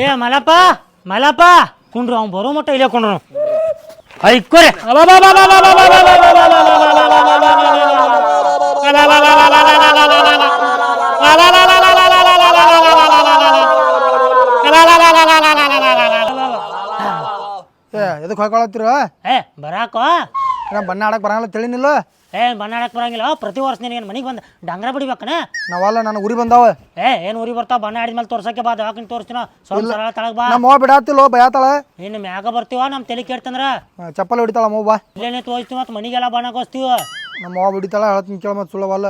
ಏ ಮಲಪ್ಪ ಕುಂಡ್ರು ಅವ್ನು ಬರೋ ಮಟ್ಟ ಇಲ್ಲೇ ಕೊಂಡ್ರು ಐಕೋರೆ ಎದಕ್ಕೆ ಹೊಯ್ಕೊಳತ್ತಿರ ಏ ಬರಾಕೋ ಬಣ್ಣ ಆಡಕ್ಕೆ ಬರಂಗಿಲ್ಲ ತಿಳಿನಿಲ್ಲ. ಬಣ್ಣ ಆಡಕ್ಕೆ ಬರಂಗಿಲ್ಲ. ಪ್ರತಿ ವರ್ಷ ನೀನು ಮನೆಗೆ ಬಂದು ಡಂಗ್ರ ಬಿಡಿಬೇಕನ. ನಾವಲ್ಲ ನನಗೆ ಉರಿ ಬಂದಾವ. ಏನು ಊರಿಗೆ ಬರ್ತಾವ ಬಣ್ಣ ಆಡಿದ್ಮೇಲೆ ತೋರ್ಸಕ್ಕೆ ಬಾ ದವಾಖಾನೆ ತೋರಿಸ್ತೀನ. ಸ್ವಲ್ಪ ಸರಳ ತಳಗ್ ಬಾ. ನಮ್ಮ ಅವ್ವ ಬಿಡಾತಿಲ್ಲೋ ಭಯತಾಳ. ಇನ್ನು ಮ್ಯಾಗ ಬರ್ತೀವ ನಮ್ಮ ತಲೆ ಕೇಳ್ತಂದ್ರ ಚಪ್ಪಲ್ ಹೊಡಿತಾಳ ಮೌ ಬಾ. ಇಲ್ಲೇನೆ ತೋರಿಸ್ತೀವಿ ಮತ್ತು ಮನೆಗೆಲ್ಲ ಬಣ್ಣ ಕೋಸ್ತೀವ. ನಮ್ಮ ಅವ್ವ ಬಿಡಿತಾಳ ಹೇಳ್ತೀನಿ ಕೇಳ ಮತ್ತು ಸುಳ್ಳವಲ್ಲ.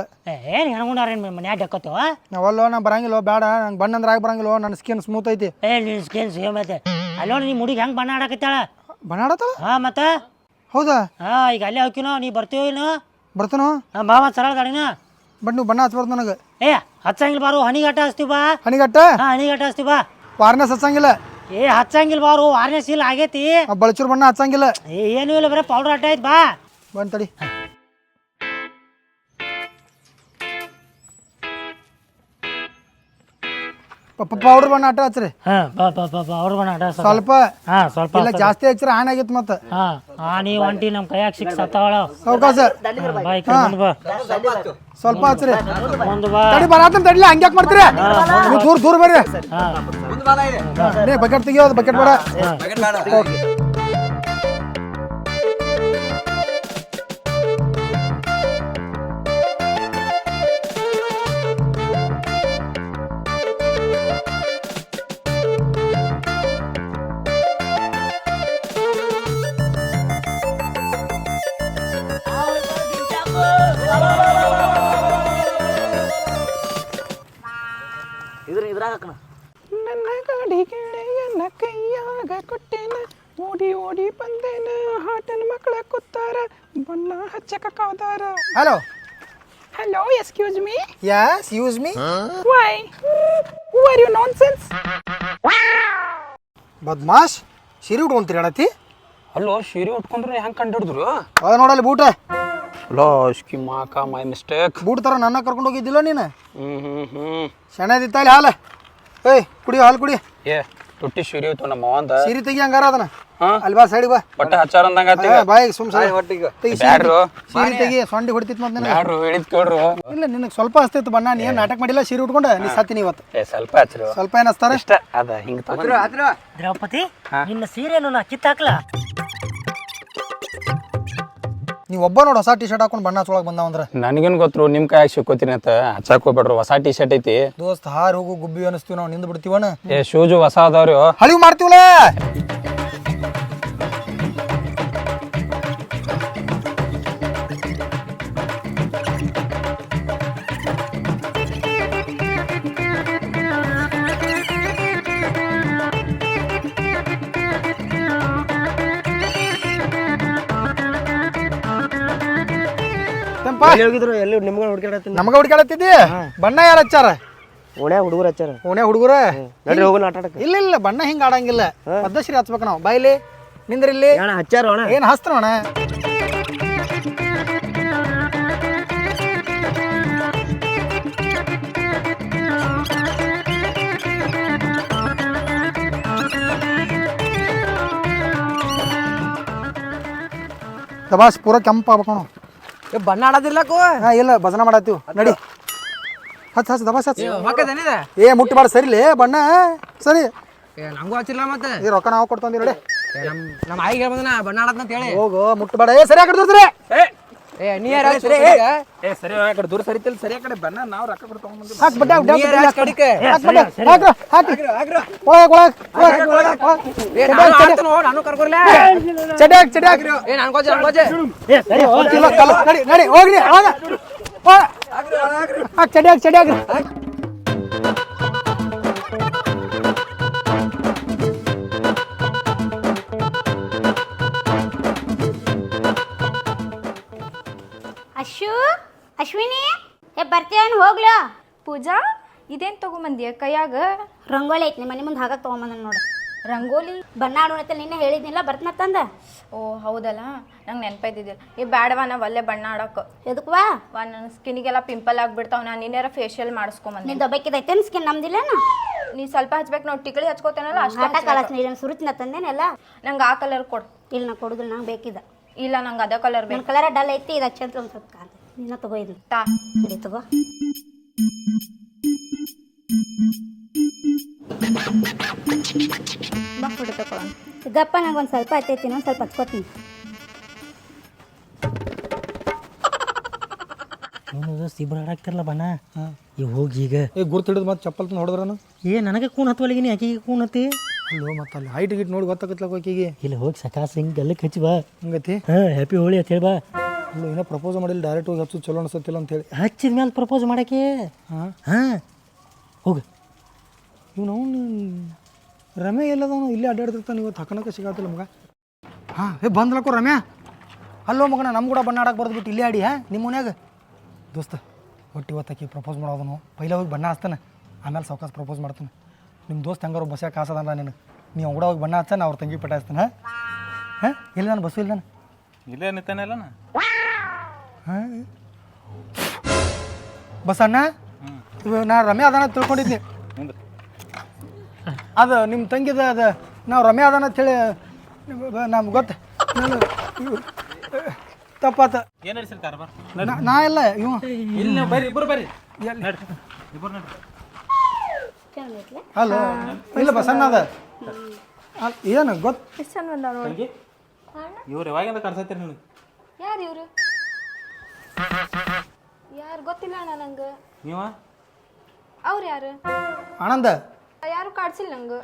ಏನು ಹೆಣ್ಗುಂಡಾರೇನು ಮನ್ಯಾಗ ಡಕ್ಕತ್ತೀವ. ನಾವಲ್ಲೋ ನಾ ಬರಂಗಿಲ್ಲ ಬೇಡ ನಂಗೆ ಬಣ್ಣ ಅಂದ್ರೆ ಆಗಿ ಬರಂಗಿಲ್ಲ. ನನ್ನ ಸ್ಕಿನ್ ಸ್ಮೂತ್ ಐತಿ. ನಿನ್ನ ಸ್ಕಿನ್ ಸೇಮ್ ಐತೆ. ಅಲ್ಲೋ ನೀ ಮುಡಿಗೆ ಹೆಂಗೆ ಬಣ್ಣ ಆಡಕತ್ತಾಳ. ಬಣ್ಣ ಆಡತ್ತಾಳ? ಹಾಂ ಮತ್ತೆ ಹೌದಾ? ಈಗ ಅಲ್ಲೇ ಹೋಗ್ತೀನೋ ನೀ ಬರ್ತೀವೋ ಏನು ಬರ್ತಾನೋ ಬಾ ಮತ್ತೆ ಸರಳ ಗಾಡಿನ. ಬಟ್ ನೀವು ಬಣ್ಣ ಹಚ್ಬಾರ್ದು ನನಗೆ. ಹಚ್ಚಂಗಿಲ್ಲ ಬಾರು ಹನಿಗಟ್ಟ ಹಚ್ತೀವಿ ಬಾ. ಹನಿಗಟ್ಟ? ಹಾಂ ಹನಿಗಟ್ಟ ಹಚ್ತೀವಿ ಬಾ. ವಾರ್ನೆಸ್ ಹಚ್ಚಂಗಿಲ್ಲ? ಹಚ್ಚಂಗಿಲ್ಲ ಬಾರು ವಾರ್ನೆಸ್ ಇಲ್ಲ ಆಗೈತಿ. ಬಳಚೂರು ಬಣ್ಣ ಹಚ್ಚಂಗಿಲ್ಲ? ಏನೂ ಇಲ್ಲ ಬರೀ ಪೌಡರ್ ಅಟ್ಟ ಆಯ್ತು ಬಾ. ಬಂತಡಿ. ಪೌಡರ್ ಬಣ್ಣ ಅಟ್ಟ ಹಚ್ಚ್ರಿ. ಪೌಡರ್ ಬಣ್ಣ ಅಟ್ಟ ಸ್ವಲ್ಪ. ಸ್ವಲ್ಪ ಇಲ್ಲ ಜಾಸ್ತಿ ಹಚ್ಚಿರ ಹಾನಿ ಆಗಿತ್ತು ಮತ್ತೆ. ನೀವು ಒಂಟಿ ನಮ್ಮ ಕೈಯಾಗ ಸಿಕ್ಸ್ ಸತ್ತಾವಳ ಅವಕಾಶ. ಸ್ವಲ್ಪ ಹಚ್ಚ್ರಿ. ಒಂದು ಬಾ ತಡಿ ಬರಾತನ ತಡಿಲ್ಲ ಹಂಗ್ಯಾಕ್ ಮಾಡ್ತೀರಿ. ನೀವು ದೂರ ಬರ್ರಿ. ಬಕೆಟ್ ತೆಗಿಯೋದು ಬಕೆಟ್ ಬೇಡ. ನನ್ನ ಗಾಡಿ ಗೆಳೆಯನ ಕೈಯಾಗ ಕೊಟ್ಟೆನ ಓಡಿ ಓಡಿ ಬಂದೇನ ಹಾಟನ ಮಕ್ಕಳ ಕೂತಾರ ಬಣ್ಣ ಹಚ್ಚಕ ಕಾದಾರ. Hello hello excuse me. Yes use me. Why who are you nonsense. ಬದ್ಮಾಶ್ ಸಿರಿ ಉಟ್ಕೊಂತೀರಿ ಅಡತಿ. ಅಲ್ಲೋ ಸೀರೆ ಉಟ್ಕೊಂಡ್ರೆ ಹೆಂಗೆ ಕಂಡು ಹಿಡಿದ್ರು? ಅದ ನೋಡಲ್ಲಿ ಬೂಟ. ಅಲೋ ಸ್ಕಿ ಮಾಕ ಮೈ ಮಿಸ್ಟೇಕ್. ಬೂಟ್ ತರ ನನ್ನ ಕರ್ಕೊಂಡು ಹೋಗಿದ್ದಿಲ್ಲ ನೀನು. ಹ್ಞೂ ಶೆಣದಿತ್ತ ಅಲ್ಲಿ ಹಾಲು. ಏಯ್ ಕುಡಿ ಹಾಲು ಕುಡಿ. ಏ ತುಟ್ಟಿ ಸೀರೆ ಇತ್ತು ನಮ್ಮ ಅವಂದ. ಸಿರಿ ತೆಗಿ ಹಂಗಾರ ಅದನ್ನ. ಹಾಂ ಅಲ್ಲಿ ಬಾ ಸೈಡ್ ಬಾ. ಬಟ್ಟೆ ಹಚ್ಚಾರ ಅಂದಂಗ ಬಾಯಿ ಸುಮ್ ಬ್ಯಾಡ್ರು ಸೀರೆ ತೆಗಿ ಸೊಂಡಿ ಹೊಡಿತಿತ್ತು ಮತ್ತೆ ನನಗೆ. ಬ್ಯಾಡ್ರು ಹೇಳಿದ್ ಕೇಳ್ರು. ಇಲ್ಲ ನಿನಗೆ ಸ್ವಲ್ಪ ಹಸ್ತಿತ್ತು ಬಣ್ಣ. ನೀ ಏನು ನಾಟಕ ಮಾಡಿಲ್ಲ ಸೀರೆ ಉಟ್ಕೊಂಡು ನೀ ಸತ್ತೀನಿ ಇವತ್ತು. ಸ್ವಲ್ಪ ಹಚ್ರು. ಸ್ವಲ್ಪ ಏನು ಹಚ್ತಾರೆ ಇಷ್ಟ ಅದ ಹಿಂಗೆ ತಗೊಂಡ್ರು. ದ್ರೌಪದಿ ನಿನ್ನ ಸೀರೆನು ನಾ ಕಿತ್ತಾಕ್ಲ. ನೀವು ಒಬ್ಬ ನೋಡಿ ಹೊಸ ಟಿ ಶರ್ಟ್ ಹಾಕೊಂಡು ಬಣ್ಣ ಹಚ್ಚೊಳಗೆ ಬಂದಾವಂದ್ರೆ. ನನಗೇನು ಗೊತ್ತರು ನಿಮ್ಮ ಕೈ ಸಿಕ್ಕೋತೀನಿ ಅಂತ ಹಚ್ಚಾಕ್ ಹೋಗ್ಬೇಡ್ರು. ಹೊಸ ಟಿ ಶರ್ಟ್ ಐತಿ ದೋಸ್ತ್ ಹಾರಿ ಹೋಗು ಗುಬ್ಬಿ ಅನಿಸ್ತೀವಿ ನಾವು ನಿಂದು ಬಿಡ್ತೀವಣ್ಣ. ಏ ಶೂಜು ಹೊಸ ಅದಾವ್ರಿ. ಹಳಿವು ಮಾಡ್ತೀವಲ್ಲ. ಎಲ್ಲಿ ನಿಮ್ಗೆ ಹುಡುಕಾಡತ್ತೀನಿ. ನಮಗ ಹುಡುಕಾಡತ್ತಿದ್ದಿ ಬಣ್ಣ ಯಾರು ಹಚ್ಚಾರ? ಓಣ್ಯಾಗ ಹುಡುಗರು ಹಚ್ಚಾರ. ಓಣೆ ಹುಡುಗರ ನಡ್ರಿ ಹೋಗೋಣ ಆಟ ಆಡಕ್ಕೆ. ಇಲ್ಲ ಬಣ್ಣ ಹಿಂಗ ಆಡಂಗಿಲ್ಲ. ಪದ್ಧಶ್ರೀ ಹಚ್ಬೇಕು ನಾವು. ಬಾಯ್ಲಿ ನಿಂದ್ರಿಲ್ಲಿ. ಹಚ್ಚಾರ ಅಣ್ಣ. ಏನು ಹಸ್ತ್ರಣ? ದಬಾಸ್ ಪೂರ ಕೆಂಪ ಆಗ್ಬೇಕು. ಬಣ್ಣ ಆಡೋದಿಲ್ಲಕೋ. ಇಲ್ಲ ಭಜನ ಮಾಡತ್ತೀವಿ ನಡಿ. ಹಚ್ ದಬಾಸ್ ಹಚ್. ಮುಟ್ಟಬಾರ್ದು ಸರಿಲೇ ಬಣ್ಣ. ಸರಿ ನಂಗೂ ಹಚ್ಚಿಲ್ಲ ಮತ್ತೆ. ಈ ರೊಕ್ಕ ನಾವು ಕೊಡ್ತಂದಿ ನೋಡಿ. ನಮ್ಮ ಆಯಿಗೆ ಬಂದನ ಬಣ್ಣ ಆಡತ್ ಹೇಳಿ. ಹೋಗು ಮುಟ್ಟಬೇಡ. ಸರಿ ಆ ಕಡೆ ದೂರ್ಸ್ರಿ. ನೀ ಯಾರು ಸರಿ ಆ ಕಡೆ ದೂರ ಸರಿತಿಲ್ಲ. ಸರಿ ಆ ಕಡೆ ಬಣ್ಣ ನಾವು ರೊಕ್ಕ ಕೊಟ್ಟು ತಗೊಂಡ್ಬಂದಿಲ್ಲ. ಹಾಕ್ ಬಡ್ಡೆ ನಾನು ಕರ್ಕೊರ್ಲೆ. ಚಡ್ಯಾಕ್ ಚಡ್ಯಾಕ್ ಏ ಅನ್ಕೋಜೆ ನಡಿ ಹೋಗ್ರಿ. ಚಡ್ಯಾಕ್ ಚಡ್ಯಾಕ್. ಅಶ್ವಿನಿ ಬರ್ತೀವನ್ ಹೋಗ್ಲ. ಪೂಜಾ ಇದೇನು ತೊಗೊಂಬಂದಿಯ ಕೈಯಾಗ? ರಂಗೋಲಿ ಐತಿ ನಿಮ್ಮ ಮನೆ ಮುಂದೆ ಹಾಕಕ್ಕೆ ತೊಗೊಂಬಂದ ನೋಡು. ರಂಗೋಲಿ ಬಣ್ಣ ಆಡೋಣತ್ತ ನಿನ್ನೆ ಹೇಳಿದ್ನಿಲ್ಲ ಬರ್ತನತ್ತಂದ. ಓ ಹೌದಲ್ಲ, ನಂಗೆ ನೆನಪೈದಿದ್ದಿಲ್ಲ. ಈ ಬ್ಯಾಡವಾ ನಾವು ಅಲ್ಲೇ ಬಣ್ಣ ಆಡಕ್ಕೆ. ಎದಕ್ವಾ? ನನ್ನ ಸ್ಕಿನ್ನಿಗೆಲ್ಲ ಪಿಂಪಲ್ ಆಗ್ಬಿಡ್ತಾವ. ನಾನು ನಿನ್ನೆರ ಫೇಶಿಯಲ್ ಮಾಡಿಸ್ಕೊಂಬಂದೆ. ನಿಂದು ಒಬ್ಬಕ್ಕಿದೈತೆ ಸ್ಕಿನ್ ನಮ್ದಿಲ್ಲೇನು? ನೀ ಸ್ವಲ್ಪ ಹಚ್ಬೇಕು, ನಾವು ಟಿಕಳಿ ಹಚ್ಕೋತೇನಲ್ಲ ಆಟ ಅಷ್ಟೇ. ಕಳಸ್ ನೀರನ್ನು ಸುರುಚಿನ ತಂದೇನೆಲ್ಲ. ನಂಗೆ ಆ ಕಲರ್ ಕೊಡು. ಇಲ್ಲ ನಾ ಕೊಡುದಿಲ್ಲ, ನಂಗೆ ಬೇಕಿದ. ಇಲ್ಲ ನಂಗೆ ಅದೇ ಕಲರ್ ನನ್ನ ಬೇಕು. ಕಲರ ಡಲ್ ಐತಿ, ಇದು ಅಚ್ಚಂತ್ರ ಒಂದು ಸ್ವಲ್ಪ ಕಾಂತ. ನಿನ್ನ ತಗೋ ಇದು. ತಾ ಸರಿ ತಗೋ. ಬಾ ಫೋಟೋ ತಗೊಳ್ಳೋಣ. ಗಪ್ಪ ನಂಗೆ ಒಂದು ಸ್ವಲ್ಪ ಹತ್ತೈತಿ, ಇನ್ನೊಂದು ಸ್ವಲ್ಪ ಹಚ್ಕೋತೀನಿ. ನೀನು ಸಿಬ್ಬರ ಆಡಾಕ್ತಿರಲ್ಲ ಬಣ್ಣ. ಈಗ ಹೋಗಿ ಈಗ ಗುರ್ತು ಹಿಡಿದು ಮತ್ತೆ ಚಪ್ಪಲ್ ತಂದು ಹೊಡೆದ್ರನು. ನನಗೆ ಕೂನ್ ಹತ್ವಲ್ಲಿಗಿನಿ, ಆಕಿಗೆ ಕೂನ್ ಹತ್ತಿ. ಅಲ್ಲೋ ಮತ್ತೆ ಅಲ್ಲಿ ಹೈಟ್ ಗಿಟ್ ನೋಡಿ ಗೊತ್ತಾಗತ್ಲಕ್ಕ ಆಕಿಗೆ. ಇಲ್ಲಿ ಹೋಗಿ ಸಕಾಸ ಹಿಂಗೆ ಗಲ್ಲಕ್ಕೆ ಹಚ್ಚಿ ಬಾ. ಹಂಗತಿ ಹ್ಯಾಪಿ ಹೋಳಿ ಅಂತ ಹೇಳಿ ಬಾ. ಅಲ್ಲೋ ಏನೋ ಪ್ರಪೋಸ್ ಮಾಡಿಲ್ಲ, ಡೈರೆಕ್ಟ್ ಹೋಗಿ ಹಚ್ಚು ಚಲೋ ಅನ್ಸತ್ತಿಲ್ಲ ಅಂತೇಳಿ. ಹಚ್ಚಿದ ಮೇಲೆ ಪ್ರಪೋಸ್ ಮಾಡಕ್ಕೆ. ಹೋಗು. ಇವ್ ನಾವು ರಮ್ಯಾ ಎಲ್ಲದಾನು ಇಲ್ಲೇ ಅಡ್ಡಾಡ್ತಿರ್ತಾನೆ, ಇವತ್ತು ಹಕ್ಕನಕ್ಕೆ ಸಿಗತ್ತಿಲ್ಲ ಮಗ. ಬಂದ್ಲಕ್ಕೋ ರಮ್ಯಾ. ಅಲ್ಲೋ ಮಗನ ನಮ್ಮ ಕೂಡ ಬಣ್ಣ ಆಡಕ್ಕೆ ಬರ್ದು ಬಿಟ್ಟು ಇಲ್ಲೇ ಆಡಿ. ನಿಮ್ಮ ಮನ್ಯಾಗ ದೋಸ್ತ ಒಟ್ಟು ಇವತ್ತಾಕಿ ಪ್ರಪೋಸ್ ಮಾಡೋದನು. ಪೈಲ ಹೋಗಿ ಬಣ್ಣ ಹಚ್ತಾನೆ, ಆಮೇಲೆ ಸಾವ್ಕಾಸ ಪ್ರಪೋಸ್ ಮಾಡ್ತಾನೆ. ನಿಮ್ಮ ದೋಸ್ತ ಹೆಂಗಾರು ಬಸ್ಸಾಗ ಕಾಸದಲ್ಲ ನೀನು. ನೀವು ಕೂಡ ಹೋಗಿ ಬಣ್ಣ ಹಚ್ಚಾನ, ಅವ್ರ ತಂಗಿ ಪಟಾಯಿಸ್ತಾನೆ. ಇಲ್ಲ ನಾನು ಬಸ್ಸು ಇಲ್ಲ ನಾನು ಇಲ್ಲೇ ನಿಂತಾನೆಲ್ಲ ಬಸ್ಸಣ್ಣ. ನಾ ರಮ್ಯಾ ಅದಾನ ತಿಳ್ಕೊಂಡಿದ್ನಿ. ಅದು ನಿಮ್ಮ ತಂಗಿದ ಅದು ನಾವು ರಮ್ಯಾ ಅದಾನ ಅಂತೇಳಿ ನಮ್ಗೆ ಗೊತ್ತು. ತಪ್ಪಾತ. ಏನು ನಡ್ಸಿರ್ತಾರ ಬರ್ ನಾ ಇಲ್ಲ ಇವು ಇಲ್ಲ ಬರ್ರಿ ಇಬ್ಬರು ಬರ್ರಿ ಇಬ್ಬರು ನಡ್ರಿ. ಅಲ್ಲ ಇಲ್ಲ ಬಸಣ್ಣ ಅದ ಏನು ಗೊತ್ತು. ಎಷ್ಟು ಚಂದ ಬಂದಾವ ನೋಡಿ. ಇವ್ರು ಯಾವಾಗಿಂದ ಕಾಣಿಸತ್ತೀರಿ ನಿನಗೆ? ಯಾರು ಇವರು? ಯಾರು ಗೊತ್ತಿಲ್ಲ ಅಣ್ಣ ನಂಗೆ. ನೀವ ಅವ್ರು ಯಾರು? ಆನಂದ ಯಾರು ಕಾಡ್ಸಿಲ್ಲ ನಂಗೆ.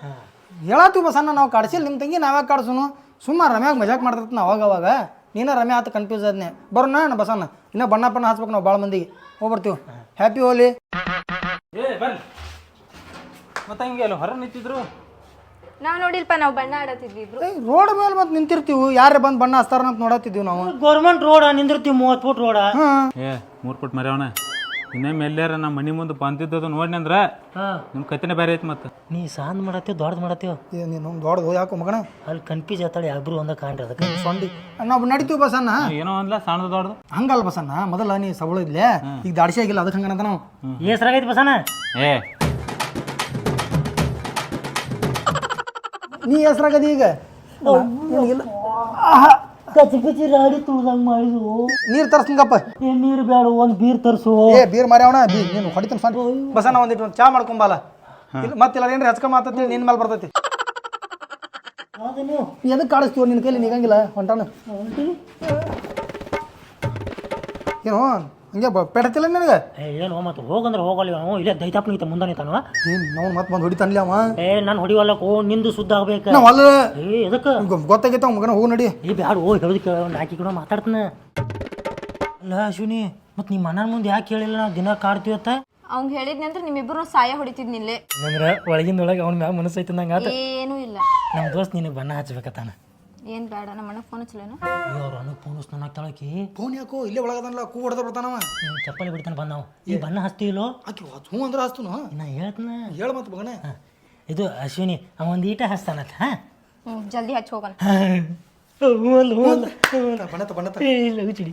ಹೇಳತ್ತೀವಿ ಬಸಣ್ಣ, ನಾವು ಕಾಡ್ಸಿಲ್ಲ. ನಿಮ್ಮ ತಂಗಿ ನಾವ್ಯಾಕೆ ಕಾಡ್ಸುನು? ಸುಮ್ಮನೆ ರಮ್ಯಾಗ ಮಜಾಕ್ ಮಾಡ್ತಿರ್ತಾನೆ ಅವಾಗ ಅವಾಗ. ನೀನು ರಮ್ಯಾ ಆತ ಕನ್ಫ್ಯೂಸ್ ಆದ್ನೆ. ಬರೋಣ ಬಸಣ್ಣ, ಇನ್ನೂ ಬಣ್ಣ ಹಚ್ಬೇಕು ನಾವು ಭಾಳ ಮಂದಿಗೆ. ಹೋಗ್ಬರ್ತೀವಿ. ಹ್ಯಾಪಿ ಹೋಲಿ. ಏ ಬರ್ರಿ. ಮತ್ತೆ ಹಿಂಗೆ ಅಲ್ಲ ಹೊರ ನಿಂತಿದ್ರು. ನಾವು ನೋಡಿಲ್ಪ, ನಾವು ಬಣ್ಣ ಆಡತ್ತಿದ್ವಿ ಇಬ್ರು. ರೋಡ್ ಮೇಲೆ ಮತ್ತೆ ನಿಂತಿರ್ತೀವಿ, ಯಾರೇ ಬಂದು ಬಣ್ಣ ಹಚ್ತಾರ ಅಂತ ನೋಡತ್ತಿದ್ದೀವಿ ನಾವು. ಗೌರ್ಮೆಂಟ್ ರೋಡ ನಿಂದಿರ್ತೀವಿ, 30 ಫೂಟ್ ರೋಡ. ಏ 3 ಫುಟ್ ಮರ್ಯಾವಣ. ಇನ್ನೊಮ್ಮೆ ಎಲ್ಲಾರ ನಮ್ಮ ಮನೆ ಮುಂದೆ ಬಂದಿದ್ದದು ನೋಡಿ ಅಂದ್ರೆ ನಿಮ್ಮ ಕತೆನೇ ಬೇರೆ ಐತಿ. ಮತ್ತೆ ನೀ ಸಾಂದ್ ಮಾಡತ್ತೀವಿ, ದೊಡ್ಡದು ಮಾಡತ್ತೀವಿ. ನೀನು ದೊಡ್ಡದು ಯಾಕೋ ಮಗನ. ಅಲ್ಲಿ ಕನ್ಫ್ಯೂಸ್ ಆತಾಳೆ, ಇಬ್ರು ಒಂದ ಕಾಣ್ರಿ. ಅದಕ್ಕೆ ಸೊಂಡಿ ನಾವು ನಡಿತೀವಿ ಬಸಣ್ಣ. ಏನೋ ಅಂದ್ಲ ಸಣ್ಣದು ದೊಡ್ಡದು ಹಂಗಲ್ಲ ಬಸಣ್ಣ, ಮೊದಲ ನೀ ಸಬಳ ಇದ್ಲೆ, ಈಗ ದಾಡ್ಸಿ ಆಗಿಲ್ಲ, ಅದಕ್ಕೆ ಹಂಗಂತ ನಾವು. ಏಸ್ರಾಗೈತಿ ಬಸಣ್ಣ? ಏ ನೀ ಹೆಸ್ರಾಗದಿ ಈಗ ಇಲ್ಲ. ಕಚ್ಚಿ ಕಚ್ಚಿ ರಾಡಿ ತುಳ್ದಂಗೆ ಮಾಡಿದ್ವು. ನೀರು ತರ್ಸ್ನಪ್ಪ. ನೀರು ಬೇಡ, ಒಂದು ಬೀರ್ ತರಿಸು. ಬೀರ್ ಮಾರ್ಯಾವಣ ನೀನು ಹೊಡಿತಾನೆ ಸಣ್ಣ ಬಸಣ್ಣ. ಒಂದಿಟ್ಟು ಒಂದು ಚಾ ಮಾಡ್ಕೊಂಬಲ್ಲ. ಮತ್ತಿಲ್ಲ ಏನ್ರಿ ಹಚ್ಕ ಮಾತಂತೇಳಿ ನಿನ್ನ ಮೇಲೆ ಬರ್ತೈತಿ. ಎದಕ್ಕೆ ಕಾಡಿಸ್ತೀವ ನಿನ್ನ ಕೈಲಿ ನಿಗಂಗಿಲ್ಲ ಹೊಂಟಾನ. ಏನು ಹಂಗೆ ಪೆಡತಿಲ್ಲ ನಿನಗೆ? ಏನು ಮತ್ತೆ ಹೋಗಂದ್ರೆ ಹೋಗಲ್ಲ. ಇಲ್ಲೇ ದೈತಾಪ್ನ ಈತ ಮುಂದೆ ನಿಂತಾನ. ಏನು ನಾವು ಮತ್ತೆ ಬಂದು ಹೊಡಿತಾನಲ್ಲ ಅವ. ನಾನು ಹೊಡಿವಲ್ಲಕ್ಕೋ, ನಿಂದು ಸುದ್ದ ಆಗ್ಬೇಕು. ನಾವು ಅಲ್ಲ ಎದಕ್ಕೆ ಗೊತ್ತಾಗೈತ ಅವ್ ಮಗನ. ಹೋಗಿ ನಡಿ. ಬ್ಯಾಡ. ಹೇಳೋದು ಕೇಳ, ಒಂದು ಆಕಿ ಕೂಡ ಮಾತಾಡ್ತಾನೆ. ಅಲ್ಲ ಅಶ್ವಿನಿ, ಮತ್ತು ನಿಮ್ಮ ಮನ ಮುಂದೆ ಯಾಕೆ ಹೇಳಿಲ್ಲ? ನಾವು ದಿನ ಕಾಡ್ತೀವತ್ತ. ಅವ್ನು ಹೇಳಿದ್ನಿ ಅಂದ್ರೆ ನಿಮ್ಮಿಬ್ರು ಸಾಯ ಹೊಡಿತಿದ್ನಿಲ್ಲೇ. ಅಂದ್ರೆ ಒಳಗಿಂದೊಳಗೆ ಅವ್ನ ಮ್ಯಾಗ ಮನಸ್ಸೈತೆ ನಂಗೆ ಆತ. ಏನೂ ಇಲ್ಲ. ನಮ್ಮ ದೋಸ್ತ್ ನಿನಗೆ ಬಣ್ಣ ಹಚ್ಬೇಕತ್ತಾನ. ಏನು ಬೇಡ, ನಮ್ಮ ಅಣ್ಣ ಫೋನ್ ಹಚ್ಚಲೇನು? ಅವ್ರು ಅನ್ನೋ ಫೋನ್ ನನ್ನ ಆಗ್ತಾಳಕಿ. ಫೋನ್ ಯಾಕೋ ಇಲ್ಲೇ ಒಳಗದಲ್ಲ, ಕೂ ಹೊಡೆದ ಬರ್ತಾನವ. ಚಪ್ಪಲಿ ಬಿಡ್ತಾನೆ ಬಂದ ನಾವು. ಈ ಬಣ್ಣ ಹಚ್ತೀವಿಲ್ಲೋ? ಆಕಿ ಹ್ಞೂ ಅಂದ್ರೆ ಹಚ್ತನು. ನಾ ಹೇಳ್ತಾನ, ಹೇಳ ಮತ್ತೆ ಮಗನ. ಇದು ಅಶ್ವಿನಿ ಅವ ಒಂದು ಈಟ ಹಚ್ತಾನತ್ತ. ಜಲ್ದಿ ಹಚ್ಚಿ ಹೋಗೋಣ. ಬಣ್ಣತ ಬಣ್ಣತ ಇಲ್ಲ ಹುಚ್ಚಿಡಿ.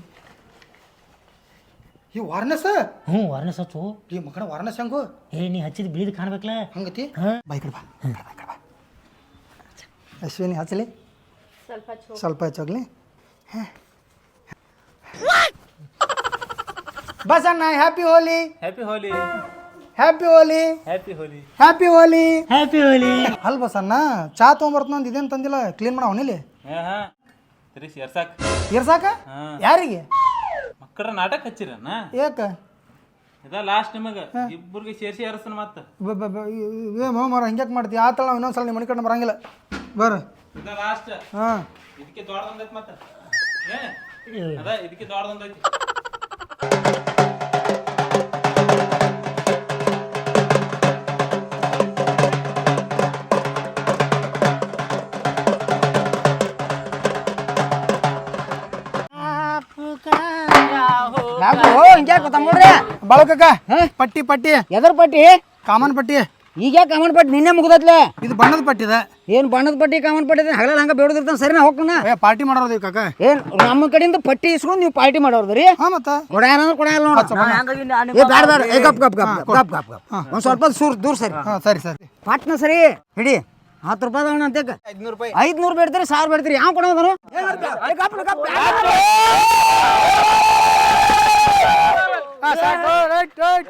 ಈ ವಾರ್ನೆಸ್. ವಾರ್ನೆಸ್ ಹಚ್ಚು. ಈ ಮಗನ ವಾರ್ನೆಸ್ ಹೆಂಗು? ನೀ ಹಚ್ಚಿದ ಬೀದ್ ಕಾಣ್ಬೇಕಲ್ಲ. ಹಂಗತಿ ಬಾಯ್ ಕಡೆ ಬಾ. ಅಶ್ವಿನಿ ಹಚ್ಚಲಿ, ಸ್ವಲ್ಪ ಹಚ್ಚೋಗ್ಲಿ. ಬಸಣ್ಣ ಹ್ಯಾಪಿ ಹೋಲಿ. ಹ್ಯಾಪಿ ಹೋಲಿ. ಹ್ಯಾಪಿ ಹೋಲಿ. ಹ್ಯಾಪಿ ಹೋಲಿ. ಹ್ಯಾಪಿ ಹೋಲಿ. ಹ್ಯಾಪಿ ಹೋಲಿ. ಅಲ್ ಬಸಣ್ಣ, ಚಾ ತೊಗೊಂಬರ್ತನಂದು ಇದೇನು ತಂದಿಲ್ಲ, ಕ್ಲೀನ್ ಮಾಡ ಅವನಿಲ್ಲಿ. ತಿರ್ಸಿ ಎರ್ಸಾಕ ಇರ್ಸಾಕ ಯಾರಿಗೆ? ಮಕ್ಕಳ ನಾಟಕ ಹಚ್ಚಿರನ? ಯಾಕ ಇದ ಲಾಸ್ಟ್ ನಿಮಗೆ ಇಬ್ಬರಿಗೆ ಸೇರಿಸಿ ಎರ್ಸನ ಮತ್ತೆ. ಮರ ಹಿಂಗ್ಯಾಕೆ ಮಾಡ್ತೀವಿ? ಆತಳ ನಾವು ಇನ್ನೊಂದ್ಸಲ ನಿಮ್ಮ ಮನೆ ಕಡೆ ಬರಂಗಿಲ್ಲ. ಬರ್ರಿ. ಇದ ಲಾಸ್ಟ್. ಹಾಂ ಇದಕ್ಕೆ ದೊಡ್ಡದೊಂದೈತಿ ಮತ್ತೆ. ಅದ ಇದಕ್ಕೆ ದೊಡ್ಡದೊಂದೈತಿ. ಹಿಂಗ್ಯಾಕ ತಮ್ಮಡ್ರಿ ಬಾಳಕಕ್ಕ ಪಟ್ಟಿ ಪಟ್ಟಿ ಎದ್ರ ಪಟ್ಟಿ? ಕಾಮನ್ ಪಟ್ಟಿ. ಈಗ ಯಾಕೆ ಕಾಮನ್ ಪಟ್ಟಿ ನಿನ್ನೆ ಮುಗ್ದತ್ಲೆ ಇದು ಬಣ್ಣದ ಪಟ್ಟಿದೆ. ಏನು ಬಣ್ಣದ ಪಟ್ಟಿ ಕಾಮನ್ ಪಟ್ಟಿ ಹಗಲ ಹಂಗೆ ಬೇಡದಿರ್ತಾನೆ ಸರಿ ನಾ ಹೋಗ್ತಾನ ಪಾರ್ಟಿ ಮಾಡೋದು ಕಾಕ. ಏನು ನಮ್ಮ ಕಡೆಯಿಂದ ಪಟ್ಟಿ ಇಸ್ಕೊಂಡು ನೀವು ಪಾರ್ಟಿ ಮಾಡೋದ್ರಿ ಹಾಂ ಮತ್ತೆ ಕೊಡ್ಯಾನಂದ್ರೆ ಕೊಡಲ್ಲ ನೋಡ ಏ ಬೇಡ ಬೇಡ ಏ ಗಪ್ ಗಪ್ ಗಪ್ ಗಪ್ ಗಪ್ ಗಪ್ ಒಂದು ಸ್ವಲ್ಪ ದೂರ ಸರಿ ಹಾಂ ಸರಿ ಸರಿ. ಪಟ್ನ ಸರಿ ಹಿಡಿ 10 ರೂಪಾಯಿ ಅಣ್ಣ ಅಂತೇಕ 500 ಬೇಡ್ತೀರಿ 1000 ಬೇಡ್ತೀರಿ ಯಾವ ಕೊಡೋದ್ರು ಸಾಕು ರೈಟ್ ರೈಟ್.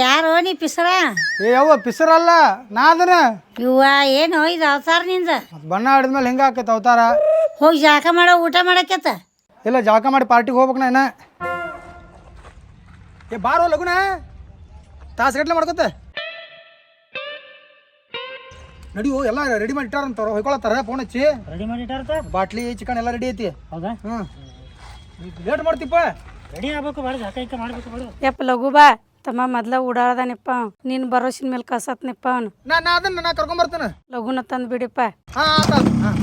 ಯಾರೋ ನೀ ಪಿಸರ ಏ ಯವ್ವ ಪಿಸರಲ್ಲ ನಾ ಅದನ್ನ ಇವ್ವ ಏನು ಇದು ಅವತಾರ ನಿಂದ ಬಣ್ಣ ಆಡಿದ್ಮೇಲೆ ಹೆಂಗೆ ಆಕೈತೆ ಅವತಾರ. ಹೋಗಿ ಜಾಕ ಮಾಡೋ ಊಟ ಮಾಡಕ್ಕೆತ್ತ ಇಲ್ಲ ಜಳಕ ಮಾಡಿ ಪಾರ್ಟಿಗೆ ಹೋಗ್ಬೇಕು ನಾ ಏ ಬಾರೋ ಲಗುನ ತಾಸುಗಟ್ಲೆ ಮಾಡ್ಕೊತ ನಡಿಯೋ ಎಲ್ಲ ರೆಡಿ ಮಾಡಿ ಇಟ್ಟಾರಂತಾರ ಹೊಯ್ಕೊಳತ್ತಾರ ಫೋನ್ ಹಚ್ಚಿ ರೆಡಿ ಮಾಡಿಟ್ಟಾರ ಬಾಟ್ಲಿ ಚಿಕನ್ ಎಲ್ಲ ರೆಡಿ ಐತಿ. ಹೌದಾ? ಹ್ಞೂ ಲೇಟ್ ಮಾಡ್ತಿಪ್ಪ. ರೆಡಿ ಆಗ್ಬೇಕು ಬಾಳ ಜಾಕ ಇಕ್ಕ ಮಾಡ್ಬೇಕು ಬಾಳು. ಯಪ್ಪ ಲಘು ಬಾ ತಮ್ಮ ಮೊದ್ಲ ಓಡಾಡದಾನಿಪ್ಪ ನೀನು ಬರೋಸಿನ ಮೇಲೆ ಕಸತ್ನಿಪ್ಪ ಅವನು ನಾ ಅದನ್ನ ಕರ್ಕೊಂಬರ್ತೇನೆ. ಲಘುನ ತಂದು ಬಿಡಿಪ್ಪ ಹಾಂ ಆತ. ಹಾಂ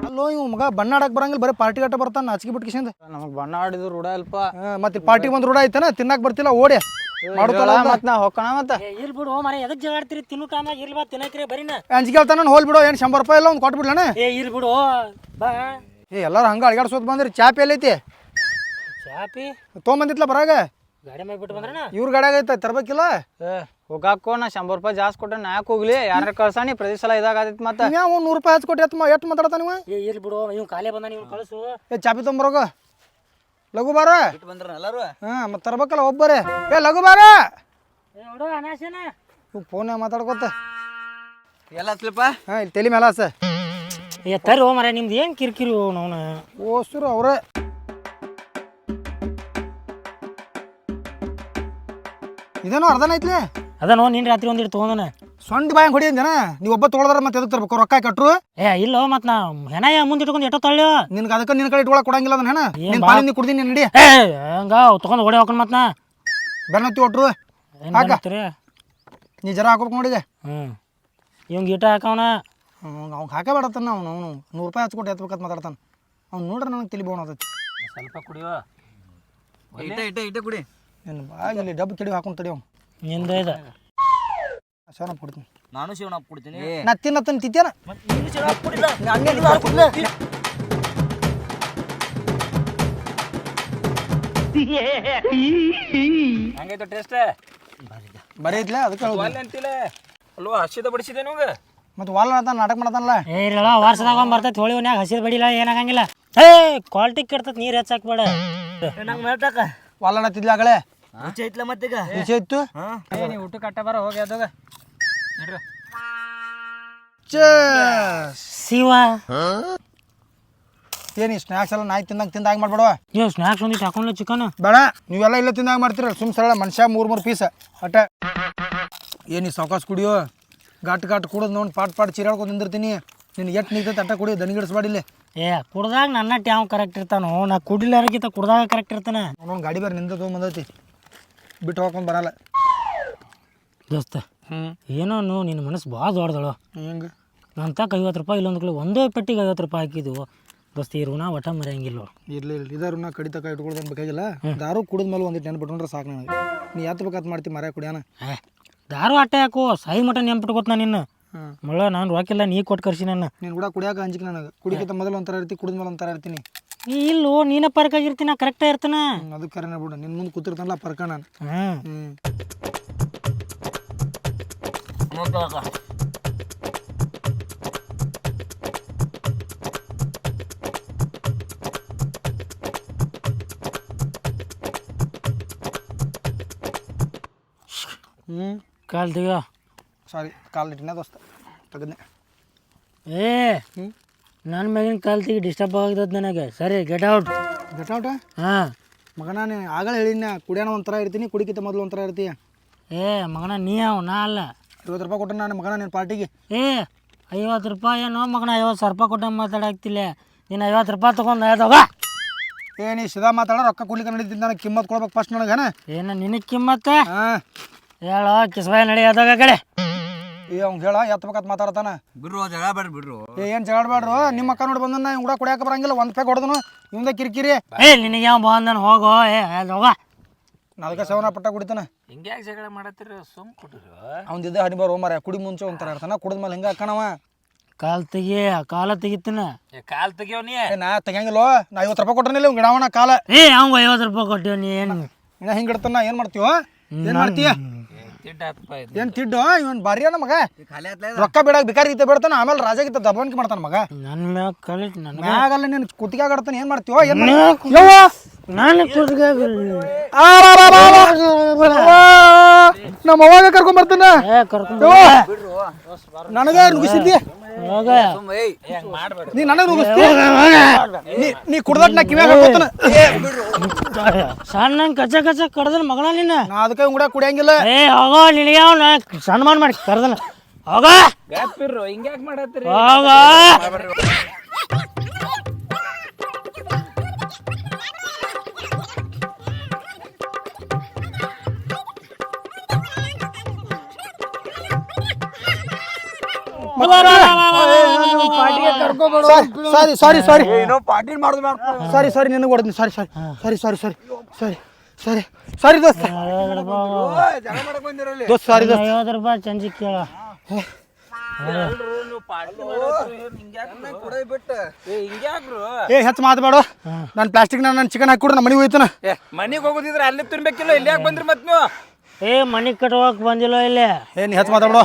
ಅಲ್ಲೋ ಇವ್ ಮಗ ಬಣ್ಣ ಆಡಕ್ ಬರಂಗಿಲ್ಲ ಬರೀ ಪಾರ್ಟಿ ಗಟ್ಟ ಬರ್ತಾನ ನಾಚಿಕೆ ಬಿಟ್ಕಿಸಿಂದ. ನಮಗ್ ಬಣ್ಣ ಆಡಿದ್ರು ರೂಢ ಅಲ್ಪ ಮತ್ತೆ ಪಾರ್ಟಿ ಬಂದ್ ರೂಢ ಐತನ ತಿನ್ನಕ್ ಬರ್ತಿಲ್ಲ ಓಡಿ ಮಾಡುತ್ತಲ್ಲ ಮತ್ ನಾ ಹೊಕ್ಕಣ ಮತ್ತ ಇಲ್ ಬಿಡು ಮರ ಎದಕ್ ಜಗಾಡ್ತೀರಿ ತಿನ್ನು ಕಾಮ ಇಲ್ ಬಾ ತಿನ್ನಕ್ರಿ ಬರೀನ ಅಂಜಿಕೆ ಹೇಳ್ತಾನ ಹೋಲ್ ಬಿಡು ಏನು 100 ರೂಪಾಯಿ ಇಲ್ಲ ಒಂದು ಕೊಟ್ಟು ಬಿಡ್ಲಣ. ಇಲ್ ಬಿಡು ಬಾ ಏ ಎಲ್ಲಾರು ಹಂಗ ಅಳಿಗಾಡ್ಸೋದ್ ಬಂದ್ರಿ ಚಾಪಿ ಎಲ್ಲೈತಿ ಚಾಪಿ ತೊಗೊಂಬಂದಿತ್ಲ ಬರಾಗ ಗಾಡಿ ಮೇಲೆ ಬಿಟ್ಟು ಬಂದ್ರಣ ಇವ್ರ ಗಾಡಿಯಾಗ ಐತ ತರ್ಬೇಕಿಲ್ಲ. ಹೋಗಾಕೋ ನಾ 100 ರೂಪಾಯಿ ಜಾಸ್ತಿ ಕೊಟ್ಟ ನಾ ಯಾಕೆ ಹೋಗ್ಲಿ ಯಾರ ಕಳ್ಸಾನಿ ಪ್ರತಿ ಸಲ ಇದಾಗತೈತಿ ಮತ್ತ ಇನ್ಯಾವ 100 ರೂಪಾಯಿ ಹಚ್ಕೊಟ್ಟು ಎಷ್ಟು ಮಾತಾಡ್ತಾನ ನೀವು. ಇಲ್ ಬಿಡು ಇವ್ ಕಾಲೇ ಬಂದಾನ ಇವ್ ಕಳಿಸು. ಏ ಚಾಪಿ ತೊಂಬರೋಗ ಲಘು ಬಾರ. ಹಾಂ ಮತ್ತೆ ತರ್ಬೇಕಲ್ಲ ಒಬ್ಬರೇ. ಏ ಲಘು ಬಾರ ನೋಡು ಅನಾಶನ ಫೋನ್ ಮಾತಾಡ್ಕೊತ ಎಲ್ಲ ಹಚ್ಲಪ್ಪ ಹಾಂ ಇಲ್ಲಿ ತಲೆ ಮೇಲೆ ಸ ತರಿ ಹೋ ಮರ ನಿಮ್ದು ಏನ್ ಕಿರಿಕಿರಿ ನೋನ ಓಸ್ರು ಅವ್ರೆ. ಇದೇನೋ ಅರ್ಧನ ಐತ್ಲಿ ಅದ ನೋ ನಿನ್ ರಾತ್ರಿ ಒಂದಿಟ್ಟು ತಗೊಂಡನ ಸೊಂಡಿ ಬಾಯಂಗ್ ಹೊಡಿ ಅಂಜನ ನೀವು ಒಬ್ಬ ತೊಗೊಳದ್ರ ಮತ್ತೆ ಎದಕ್ ತರ್ಬೇಕು ರೊಕ್ಕ ಕಟ್ರು. ಇಲ್ಲೋ ಮತ್ ನಾ ಹೆಣ ಮುಂದೆ ಇಟ್ಕೊಂಡು ಎಷ್ಟೋ ತಳ್ಳಿ ನಿನ್ಗೆ ಅದಕ್ಕೆ ನಿನ್ನ ಕಡೆ ಇಟ್ಕೊಳಕ್ ಕೊಡಂಗಿಲ್ಲ ಅದನ್ನ ಹೆಣ ನಿನ್ ಪಾಲಿಂದ ಕುಡ್ದೀನಿ ನಡಿ. ಹಂಗ ತಗೊಂಡ್ ಓಡಿ ಹೋಗ್ಕೊಂಡು ಮತ್ ನಾ ಬೆನ್ನತ್ತಿ ಒಟ್ರು ಹಾಕ ನೀ ಜರ ಹಾಕೋಬೇಕು ನೋಡಿಗೆ. ಇವಂಗ ಈಟ ಹಾಕವನ ಅವ್ನು ಹಾಕಬೇಡತ್ತಾನ ಅವ್ನು 100 ರೂಪಾಯಿ ಹಚ್ಕೊಟ್ಟು ಎತ್ಬೇಕಂತ ಮಾತಾಡ್ತಾನೆ ಅವ್ನು ನೋಡ್ರೆ ನನಗೆ ತಲೆ ಬೋನ್ ಆತೈತಿ. ಸ್ವಲ್ಪ ಕುಡಿಯೋ ಇಟ್ಟೆ ಕುಡಿ ಏನು ಬಾಗಿಲ್ಲಿ ಡಬ್ಬು ಕೆಡಿ ಹಾಕೊಂಡು ತಡಿ ಅವ್ನು ನಿಂದ ಇದ ಶಿವನಪ್ಪ ಕೊಡ್ತೀನಿ. ನಾನು ಶಿವನಪ್ಪ ಕೊಡ್ತೀನಿ ನಾ ತಿನ್ನತ್ತನ ತಿಂತೇನ ಹಂಗೈತೆ ಟೇಸ್ಟ್ ಬರೀ ಐತ್ಲ ಅದಕ್ಕೆ ಅಂತಿಲ್ಲ ಅಲ್ವಾ ಹಸಿದ ಬಡಿಸಿದೆ ನಿಮ್ಗೆ ಮತ್ತೆ ವಾಲ್ ನಾಟಕ ಮಾಡತಾನಲ್ಲ. ಇರಲ್ಲ ವರ್ಷದಾಗ ಒಂದ್ ಬರ್ತೈತಿ ಹೋಳಿ ಒನ್ಯಾಗ ಹಸಿರು ಬಡಿಲ್ಲ ಏನಾಗಂಗಿಲ್ಲ. ಕ್ವಾಲಿಟಿ ಕೆಡ್ತೈತಿ ನೀರು ಹೆಚ್ಚಾಕ್ಬೇಡ ನಂಗೆ ಮೇಲ್ಟಾಕ ವಾಲ್ ತಿದ್ಲ ಆಗಲೇ ಐತ್ಲ ಮತ್ತೀಗ ಈಚೆ ಇತ್ತು. ನೀವು ಊಟ ಕಟ್ಟ ಬರ ಹೋಗಿ ಅದಾಗ ನಡ್ರಿ ಶಿವ ಏನು ಸ್ನ್ಯಾಕ್ಸ್ ಎಲ್ಲ ನಾಯಿ ತಿಂದಾಗ ಮಾಡ್ಬೇಡವ. ನೀವು ಸ್ನ್ಯಾಕ್ಸ್ ಒಂದಿಟ್ಟು ಹಾಕೊಂಡ್ಲ ಚಿಕನ್ ಬೇಡ ನೀವೆಲ್ಲ ಇಲ್ಲ ತಿಂದಾಗ ಮಾಡ್ತೀರಲ್ಲ ಸುಮ್ ಸರಳ ಮನುಷ್ಯ 3 ಪೀಸ್ ಅಟ್ಟ. ಏನು ಸಾವಕಾಶ ಕುಡಿಯೋ ಘಾಟ್ ಕುಡಿದು ನೋಡಿ ಪಾಟ್ ಚೀರಾಡ್ಕೊಂಡು ನಿಂದಿರ್ತೀನಿ. ನಿನ್ಗೆ ಎಷ್ಟು ನಿಂತೈತೆ ಅಟ್ಟ ಕುಡಿಯೋ ದನಿಗಿಡಿಸ್ಬಾಡಿಲ್ಲ. ಕುಡ್ದಾಗ ನನ್ನ ಟ್ಯಾವ್ ಕರೆಕ್ಟ್ ಇರ್ತಾನೋ ನಾ ಕುಡಿಲಾರಕ್ಕಿಂತ ಕುಡ್ದಾಗ ಕರೆಕ್ಟ್ ಇರ್ತಾನೆ. ಅವನೊಂದು ಗಾಡಿ ಬೇರೆ ನಿಂದ ತೊಗೊಂಬಂದೈತಿ ಬಿಟ್ಟು ಹೋಗ್ಕೊಂಡು ಬರಲ್ಲ. ದೋಸ್ತ ಏನೋ ನಿನ್ನ ಮನಸ್ಸು ಭಾಳ ದೊಡ್ಡದಳು. ಹೆಂಗೆ ನನ್ನ ತಕ್ಕ 50 ರೂಪಾಯಿ ಇಲ್ಲೊಂದು ಕಿಲೋ ಒಂದೇ ಪೆಟ್ಟಿಗೆ 50 ರೂಪಾಯಿ ಹಾಕಿದ್ವು ದೋಸ್ತ ಈ ಋಣ ಒಟ್ಟ ಮರೆಯಂಗಿಲ್ಲ. ಇರಲಿ ಇದಾರು ನಾ ಕಡಿತಕ ಇಟ್ಕೊಳ್ಳೋದೇನು ಬೇಕಾಗಿಲ್ಲ. ದಾರು ಕುಡಿದ ಮೇಲೆ ಒಂದಿಟ್ಟು ನೆನ್ಪಿಟ್ಕೊಂಡ್ರೆ ಸಾಕು ನನಗೆ. ನೀ ಎತ್ತು ಬೇಕಾತ್ ಮಾಡ್ತಿ ಮರ ಕುಡಿಯೋಣ. ದಾರು ಅಟ್ಟೆ ಹಾಕು ಸಾಯಿ ಮಟ ನೆನ್ಪಿಟ್ಕೋತ ನಾನು ನಿನ್ನ ಮಳ ನಾನು ರೊಕ್ಕಿಲ್ಲ ನೀ ಕೊಟ್ಟು ಕರ್ಸಿ ನನ್ನ. ನೀನು ಕೂಡ ಕುಡಿಯೋಕೆ ಅಂಜಿಕೆ ನನಗೆ. ಕುಡಿಕಿಂತ ಮೊದಲು ಒಂಥರ ಇರ್ತಿ ಕುಡಿದ ಮೇಲೆ ಒಂಥರ ಇರ್ತೀನಿ. ಇಲ್ಲೋ ನೀನ ಪರ್ಕಾಗಿರ್ತೀನಿ ನಾ ಕರೆಕ್ಟಾಗಿ ಇರ್ತಾನೆ. ಅದಕ್ಕೆ ಕರೆನ ಬಿಡು ನಿನ್ನ ಮುಂದೆ ಕೂತಿರ್ತಾನಲ್ಲ ಪರ್ಕ ನಾನು. ಕಾಲ್ ತೆಗ. ಸಾರಿ ಕಾಲು ಇಟ್ಟಿನ ದೋಸ್ತ ತೆಗದ್ನೆ. ನನ್ನ ಮ್ಯಾಗಿನ ಕಾಲ್ ತೆಗಿ ಡಿಸ್ಟರ್ಬ್ ಆಗ್ತದ ನನಗೆ. ಸರಿ ಗೆಟ್ ಔಟ್. Get out. ಹಾಂ ಮಗನ ನೀನು ಆಗಲೇ ಹೇಳಿನ ಕುಡಿಯೋಣ ಒಂಥರ ಇರ್ತೀನಿ ಕುಡಿಕಿಂತ ಮೊದಲು ಒಂಥರ ಇರ್ತೀಯ. ಮಗನ ನೀ ಅವ ನಾ ಅಲ್ಲ. 50 ರೂಪಾಯಿ ಕೊಟ್ಟೆ ನಾನು ಮಗನ ನಿನ್ನ ಪಾರ್ಟಿಗೆ. 50 ರೂಪಾಯಿ ಏನೋ ಮಗನ 50 ರೂಪಾಯಿ ಕೊಟ್ಟ ಮಾತಾಡಾಕ್ತಿಲ್ಲ. ನೀನು 50 ರೂಪಾಯಿ ತೊಗೊಂಡು ಆಯ್ತವ. ನೀ ಸಿದಾ ಮಾತಾಡೋ ರೊಕ್ಕ ಕೊಡ್ಲಿಕ್ಕೆ ನಡೀತೀನಿ ನನಗೆ ಕಿಮ್ಮತ್ ಕೊಡ್ಬೇಕು ಫಸ್ಟ್ ನನಗೆ. ನಿನಗೆ ಕಿಮ್ಮತ್ತ. ಹೇಳೋ ಕಿಸ್ಬಾಯಿ ನಡೆಯೋದಾಗ ಕಡೆ ಏ ಅವ್ನು ಹೇಳ ಎತ್ತಬೇಕತ್ ಮಾತಾಡ್ತಾನ ಬಿಡ್ರು ಜಗಳ ಬೇಡ ಬಿಡ್ರು. ಏನು ಜಗಳ ಬೇಡ್ರು ನಿಮ್ಮ ಅಕ್ಕ ನೋಡಿ ಬಂದನ್ನ ಇವ್ ಕೂಡ ಕುಡಿಯಾಕ ಬರಂಗಿಲ್ಲ ಒಂದು ಪ್ಯಾಕ್ ಹೊಡೆದನು ಇವಂದ ಕಿರಿಕಿರಿ. ಏ ನಿನಗೆ ಯಾವ ಬಂದನ್ ಹೋಗೋ ಹೋಗ ಅದಕ್ಕೆ ಸವನ ಪಟ್ಟ ಕುಡಿತಾನ. ಹಿಂಗ್ಯಾಕೆ ಜಗಳ ಮಾಡತ್ತೀರ ಸುಮ್ ಕೊಟ್ಟಿರು ಅವ್ನಿದ್ದ ಹನಿ ಬರೋ ಮರ ಕುಡಿ ಮುಂಚೆ ಒಂಥರ ಇರ್ತಾನ ಕುಡಿದ ಮೇಲೆ ಹಿಂಗೆ ಅಕ್ಕನವ ಕಾಲ ತೆಗಿತೀನ ಕಾಲ್ ತೆಗಿಯೋ ನೀ ನಾ ತೆಗಿಯಂಗಿಲ್ಲ ನಾ 50 ರೂಪಾಯಿ ಕೊಟ್ಟನಿಲ್ಲ ಇವ್ ಗಿಡವನ ಕಾಲ ಏ ಅವಂಗ 50 ರೂಪಾಯಿ ಕೊಟ್ಟಿವ್ ನೀ ಏನು ಇನ್ನ ಹಿಂಗೆ ಇಡ್ತಾನ ಏನು ಮಾಡ್ತೀವ ಏನು ಮಾಡ್ತೀಯ ತಿಡ್ಡ ಹತ್ತಪ್ಪ ಇದು ಏನು ತಿಡ್ಡು ಇವನ್ ಭಾರಿ ಅನ್ನ ಮಗ ರೊಕ್ಕ ಬೇಡ ಬೇಕಾರಿ ಗೀತೆ ಬೇಡ್ತಾನ ಆಮೇಲೆ ರಾಜಗೀತ ದಬ್ಬಾಣಿಕೆ ಮಾಡ್ತಾನ ಮಗ. ನನ್ನ ಮ್ಯಾಗ ಕಲಿಟ್ ನನ್ನ ಮ್ಯಾಗಲ್ಲ ನೀನು ಕುತ್ತಿಗೆ ಆಡ್ತಾನೆ ಏನು ಮಾಡ್ತೀವ ಏನು ನಾನು ಕುರ್ಗ ನಮ್ಮ ಅವಾಗ ಕರ್ಕೊಂಡ್ ಬರ್ತಾನ ಕರ್ಕೊಂಡು ನನಗೆ ನುಗ್ಗಿಸಿದ್ದಿ ಹೋಗ ನೀ ನನಗೆ ನುಗ್ಗಿಸ್ತಿ ನೀ ಕುಡ್ದಟ್ ನಾ ಕಿವ್ಯಾಗ ಹಾಕೋತಾನ ಸಣ್ಣ ಕಚ್ಚ ಕಚ್ಚ ಕಡ್ದನ ಮಗನ ನಿನ್ನ ನಾ ಅದಕ್ಕೆ ಉಂಗ್ಡ ಕುಡಿಯಂಗಿಲ್ಲ. ಏ ಹೋಗೋ ನಿನಗೆ ಅವ್ನ ಸನ್ಮಾನ ಮಾಡಿ ಕರ್ದನ ಹೋಗ ಗ್ಯಾಪಿರ್ರು ಹಿಂಗ್ಯಾಕೆ ಮಾಡತ್ತೀರಿ ಹೋಗ ಸಾರಿ ಸಾರಿ ಸಾರಿ ಪಾಟೀಲ್ ಮಾಡುದು ಸಾರಿ ಸಾರಿ ನಿನಗೆ ಹೊಡೆದ್ನಿ ಸಾರಿ ಸಾರಿ ಸಾರಿ ಸಾರಿ ಸಾರಿ ಸಾರಿ ಸಾರಿ ಸಾರಿ ದೋಸ್ತ ದೋಸ್ತ ಸಾರಿ ದೋಸ್ತ 50 ರೂಪಾಯಿ ಚಂಜಿ ಕೇಳ ಏ ಹೆಚ್ಚು ಮಾತಾಡೋ ನಾನು ಪ್ಲಾಸ್ಟಿಕ್ ನಾನು ಚಿಕನ್ ಹಾಕಿ ಕೊಡು ನಮ್ಮ ಮನೆಗೆ ಹೋಯ್ತಾನ. ಮನಿಗೆ ಹೋಗೋದಿದ್ರೆ ಅಲ್ಲಿ ತಿನ್ಬೇಕಿಲ್ಲ ಇಲ್ಲಿ ಯಾಕೆ ಬಂದ್ರಿ ಮತ್ ನೀವು ಏ ಮನಿ ಕಟ್ಕೋಕ್ ಬಂದಿಲ್ಲ ಇಲ್ಲಿ ಏ ನೀ ಹೆಚ್ಚು ಮಾತಾಡೋ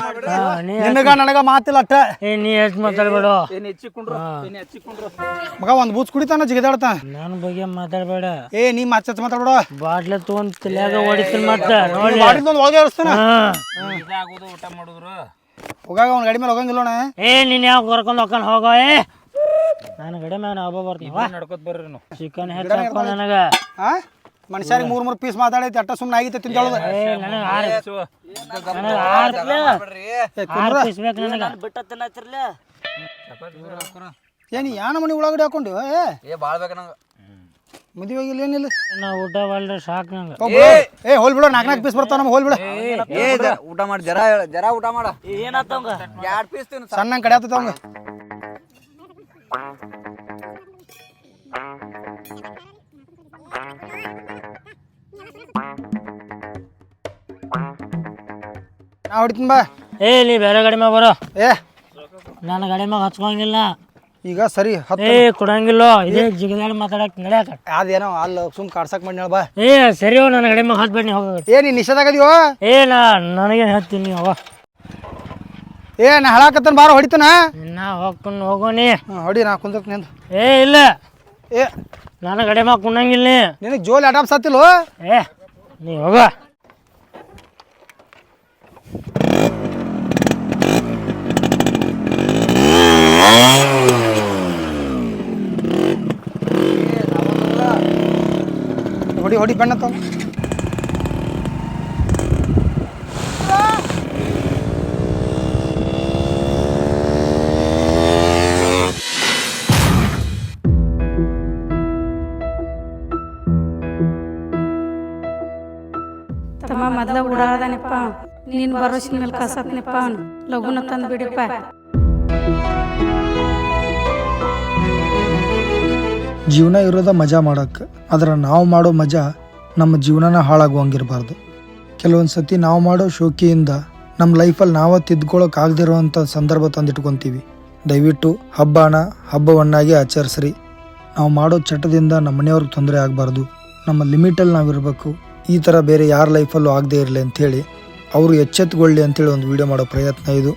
ನಿನಗ ನನಗ ಮಾತಿಲ್ಲ ಅಟ್ಟ. ಏ ನೀ ಎಷ್ಟು ಮಾತಾಡ್ಬೇಡು ಏನ್ ಹೆಚ್ಚಿಕೊಂಡ್ರು ಏನ್ ಹೆಚ್ಚಿಕೊಂಡ್ರು ಮಗ ಒಂದು ಬೂತ್ ಕುಡಿತಾನ ಜಿಗಿದಾಡ್ತಾನ. ನನ್ನ ಬಗ್ಗೆ ಮಾತಾಡ್ಬೇಡ. ಏ ನೀ ಮಾತು ಮಾತಾಡ್ಬೇಡ ಬಾಟ್ಲೆ ತಗೊಂಡ್ ತಲ್ಯಾಗ ಹೊಡಿತೀನಿ ಮತ್ತೆ ನೋಡಿ ಬಾಡಿದೊಂದು ಒಳಗೆ ಇಳಿಸ್ತಾನ. ಇದಾಗೋದು ಊಟ ಮಾಡಿದ್ರು ಹೋಗಾಗ ಅವ್ನ ಗಾಡಿ ಮೇಲೆ ಹೋಗಂಗಿಲ್ಲೋಣ. ಏ ನೀನ್ ಯಾವ ಕರ್ಕೊಂಡು ಹೋಗ್ಕೊಂಡು ಹೋಗೋ ಏ ನಾನು ಗಡಿ ಮ್ಯಾಗ ನಾ ಒಬ್ಬ ಬರ್ತೀನಿ ನಡ್ಕೋತ ಬರ್ರಿ ನೀವು ಚಿಕನ್ ಹೆಚ್ಚು ಹಾಕೋ ನನಗ ಹಾ ಮನುಷ್ಯರಿಗೆ 3 ಪೀಸ್ ಮಾತಾಡೈತಿ ಅಟ್ಟ ಸುಮ್ಮನೆ ಆಗಿತ್ತು ತಿಂತಾಳದ. ಏ ನನಗೆ 6 ಪೀಸ್ ಬೇಕು ನನಗೆ ಬಿಟ್ಟ ತಿನ್ನತ್ತಿರ್ಲ ಏನಿ ಯಾನ ಮನೆ ಒಳಗಡೆ ಹಾಕೊಂಡು ಏ ಭಾಳ ಬೇಕು ನಂಗೆ ಮದುವೆಗಿಲ್ಲ ಏನಿಲ್ಲ ನಾ ಊಟ ಬಲ್ರಿ ಸಾಕು ನಂಗೆ. ಏ ಹೋಲ್ ಬಿಡು 4 ಪೀಸ್ ಬರ್ತಾವ ನಮ್ಗೆ ಹೋಲ್ ಬಿಡು. ಏ ಊಟ ಮಾಡಿ ಜರ ಊಟ ಮಾಡ ಏನಾತಂಗ 2 ಪೀಸ್ ತಿನ್ನು ಸಣ್ಣ ಕಡೆ ಆತದ ಅವಂಗ. ನಾ ಹೊಡಿತೀನಿ ಬಾ. ಏ ನೀ ಬೇರೆ ಗಾಡಿ ಮ್ಯಾಗ ಬರೋ. ಏ ನನ್ನ ಗಾಡಿ ಮ್ಯಾಗ ಹಚ್ಕೊಂಗಿಲ್ಲ ಈಗ ಸರಿ ಏ ಕೊಡಂಗಿಲ್ಲ ಇದೇ ಜಿಗದಾಡಿ ಮಾತಾಡಕ್ ನಡೆಯಾಕ ಅದೇನೋ ಅಲ್ಲ ಸುಮ್ ಕಾಡ್ಸಕ್ ಮಾಡಿ ಬಾ. ಏ ಸರಿ ನನ್ನ ಗಾಡಿ ಮ್ಯಾಗ ಹತ್ಬೇಡಿ ನೀ ಹೋಗ. ಏ ನೀ ನಿಷೇಧಾಗದಿಯೋ. ಏ ನನಗೇನು ಹತ್ತೀನಿ ಹೋಗ. ಏ ನಾ ಹೇಳಾಕತ್ತನ ಬಾರ ಹೊಡಿತಾನ. ನಾ ಹೋಗ್ಕೊಂಡು ಹೋಗೋನಿ ಹೊಡಿ ನಾ ಕುಂದಕ್ ನಿಂದು. ಏ ಇಲ್ಲ ಏ ನನ್ನ ಗಾಡಿ ಮ್ಯಾಗ ಕುಂಡಂಗಿಲ್ಲ ನಿನಗೆ ಜೋಲ್ ಅಡಾಪ್ ಸತ್ತಿಲ್ವ. ಏ ನೀ ಹೋಗ. ಹೊಡಿ ಹೊಡಿ ಬೆಣ್ಣತ್ತ ತಮ್ಮ ಮೊದ್ಲ ಓಡಾಡದನಪ್ಪ ನೀನ್ ಭರೋಸಿನ ಮೇಲೆ ಕಸತ್ನಪ್ಪ ಲಗುನ ತಂದು ಬಿಡಿಪ್ಪ. ಜೀವನ ಇರೋದ ಮಜಾ ಮಾಡಕ್ಕೆ, ಆದ್ರೆ ನಾವು ಮಾಡೋ ಮಜಾ ನಮ್ಮ ಜೀವನನ ಹಾಳಾಗುವಂಗಿರಬಾರ್ದು. ಕೆಲವೊಂದು ಸತಿ ನಾವು ಮಾಡೋ ಶೋಕಿಯಿಂದ ನಮ್ಮ ಲೈಫಲ್ಲಿ ನಾವೇ ತಿದ್ಕೊಳ್ಳೋಕೆ ಆಗದಿರೋವಂಥ ಸಂದರ್ಭ ತಂದಿಟ್ಕೊತೀವಿ. ದಯವಿಟ್ಟು ಹಬ್ಬವನ್ನಾಗಿ ಆಚರಿಸ್ರಿ. ನಾವು ಮಾಡೋ ಚಟದಿಂದ ನಮ್ಮ ಮನೆಯವ್ರಿಗೆ ತೊಂದರೆ ಆಗಬಾರ್ದು. ನಮ್ಮ ಲಿಮಿಟಲ್ಲಿ ನಾವಿರಬೇಕು. ಈ ಥರ ಬೇರೆ ಯಾರ ಲೈಫಲ್ಲೂ ಆಗದೆ ಇರಲಿ ಅಂಥೇಳಿ ಅವರು ಎಚ್ಚೆತ್ತುಕೊಳ್ಳಿ ಅಂಥೇಳಿ ಒಂದು ವಿಡಿಯೋ ಮಾಡೋ ಪ್ರಯತ್ನ ಇದು.